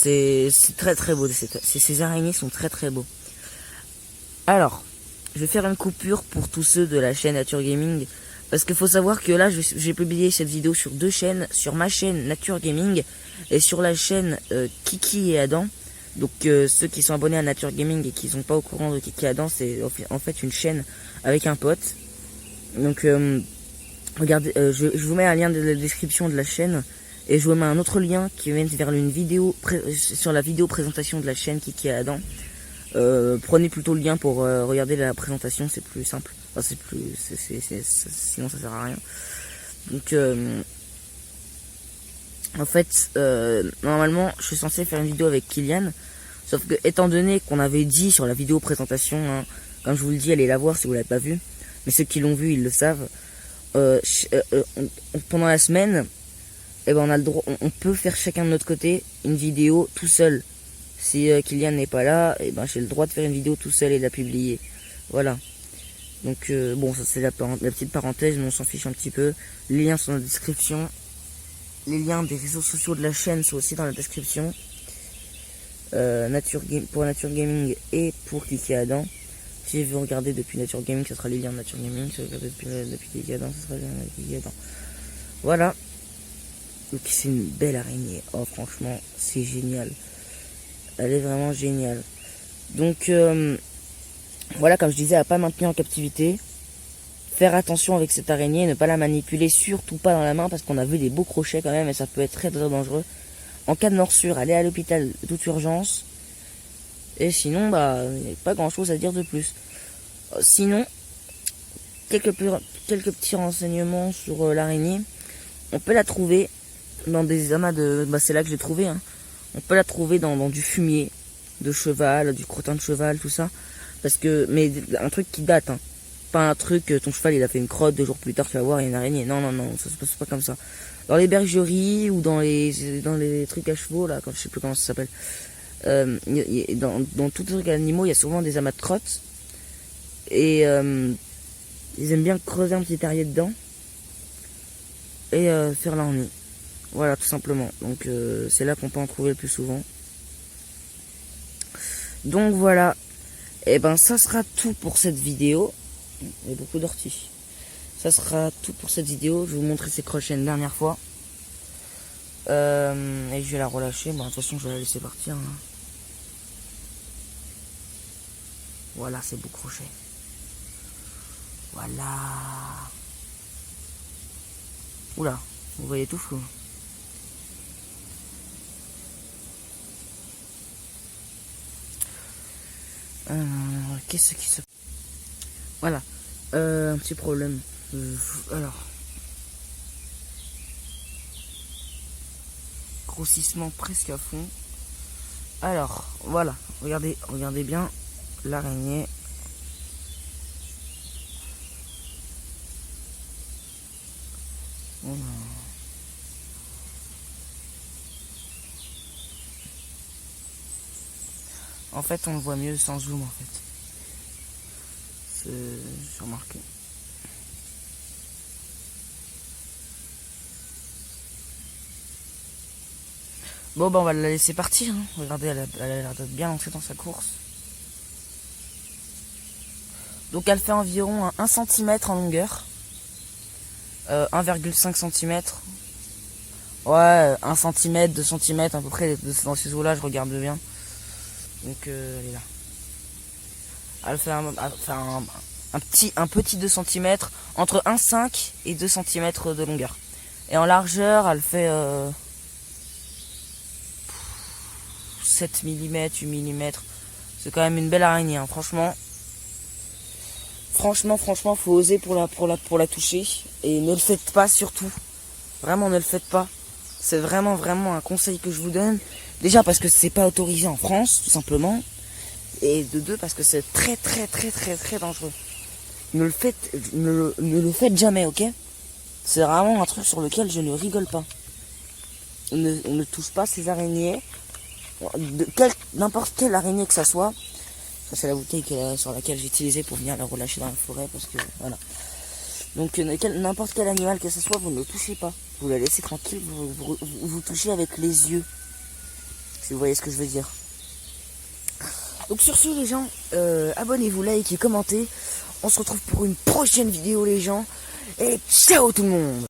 C'est très très beau. Ces araignées sont très très beaux. Alors, je vais faire une coupure pour tous ceux de la chaîne Nature Gaming. Parce qu'il faut savoir que là, j'ai publié cette vidéo sur 2 chaînes. Sur ma chaîne Nature Gaming et sur la chaîne Kiki et Adam. Donc ceux qui sont abonnés à Nature Gaming et qui sont pas au courant de Kiki et Adam, c'est en fait une chaîne avec un pote. Donc regardez, je vous mets un lien de la description de la chaîne. Et je vous mets un autre lien qui mène vers une vidéo sur la vidéo présentation de la chaîne Kiki et Adam. Prenez plutôt le lien pour regarder la présentation, c'est plus simple. Enfin, c'est plus, sinon ça sert à rien. Donc, en fait, normalement, je suis censé faire une vidéo avec Kylian. Sauf que, étant donné qu'on avait dit sur la vidéo présentation, hein, comme je vous le dis, allez la voir si vous l'avez pas vue. Mais ceux qui l'ont vu, ils le savent. Pendant la semaine, eh ben, on a le droit, on peut faire chacun de notre côté une vidéo tout seul. Si Kylian n'est pas là, eh ben, j'ai le droit de faire une vidéo tout seul et de la publier. Voilà. Donc bon, ça c'est la petite parenthèse, mais on s'en fiche un petit peu. Les liens sont dans la description. Les liens des réseaux sociaux de la chaîne sont aussi dans la description. Pour Nature Gaming et pour Kiki et Adam. Si vous regardez depuis Nature Gaming, ça sera les liens de Nature Gaming. Si vous regardez depuis Kiki et Adam, ça sera les liens de Kiki et Adam. Voilà. Donc c'est une belle araignée. Oh franchement, c'est génial. Elle est vraiment géniale. Donc voilà, comme je disais, à pas maintenir en captivité. Faire attention avec cette araignée, ne pas la manipuler, surtout pas dans la main, parce qu'on a vu des beaux crochets quand même, et ça peut être très très dangereux. En cas de morsure, allez à l'hôpital de toute urgence. Et sinon, bah, il n'y a pas grand chose à dire de plus. Sinon, quelques petits renseignements sur l'araignée. On peut la trouver dans des amas de... Bah, c'est là que je l'ai trouvé, hein. On peut la trouver dans du fumier de cheval, du crottin de cheval, tout ça. Parce que, mais un truc qui date, hein. Pas un truc, ton cheval il a fait une crotte, 2 jours plus tard tu vas voir il y a une araignée. Non, non, non, ça se passe pas comme ça. Dans les bergeries ou dans les trucs à chevaux, là, quand je sais plus comment ça s'appelle. Dans tous les trucs animaux, il y a souvent des amas de crottes. Et ils aiment bien creuser un petit terrier dedans. Et faire leur nid. Voilà, tout simplement. Donc c'est là qu'on peut en trouver le plus souvent. Donc voilà. Et ben ça sera tout pour cette vidéo. Il y a beaucoup d'orties. Ça sera tout pour cette vidéo. Je vais vous montrer ces crochets une dernière fois. Et je vais la relâcher. Bon, de toute façon, je vais la laisser partir. Hein. Voilà, ces beaux crochets. Voilà. Oula, vous voyez tout flou. Qu'est-ce qui se... Voilà. Un petit problème. Alors. Grossissement presque à fond. Alors, voilà. Regardez bien l'araignée. En fait, on le voit mieux sans zoom, en fait. J'ai remarqué. Bon, bah, on va la laisser partir. Hein. Regardez, elle a l'air d'être bien entrée dans sa course. Donc, elle fait environ 1 cm en longueur. 1,5 cm. Ouais, 1 cm, 2 cm, à peu près dans ces eaux-là, je regarde bien. Donc, elle est là. Elle fait un petit 2 cm, entre 1,5 et 2 cm de longueur. Et en largeur, elle fait 7 mm, 8 mm. C'est quand même une belle araignée, hein. Franchement, faut oser pour la toucher. Et ne le faites pas surtout. Vraiment, ne le faites pas. C'est vraiment un conseil que je vous donne. Déjà parce que c'est pas autorisé en France, tout simplement. Et de 2, parce que c'est très dangereux. Ne le faites jamais, ok? C'est vraiment un truc sur lequel je ne rigole pas. On ne touche pas ces araignées. N'importe quelle araignée que ça soit. Ça, c'est la bouteille sur laquelle j'ai utilisé pour venir la relâcher dans la forêt, parce que voilà. Donc n'importe quel animal que ce soit, vous ne le touchez pas. Vous la laissez tranquille, vous touchez avec les yeux. si vous voyez ce que je veux dire. Donc sur ce les gens, abonnez-vous, likez, commentez. On se retrouve pour une prochaine vidéo les gens. Et ciao tout le monde.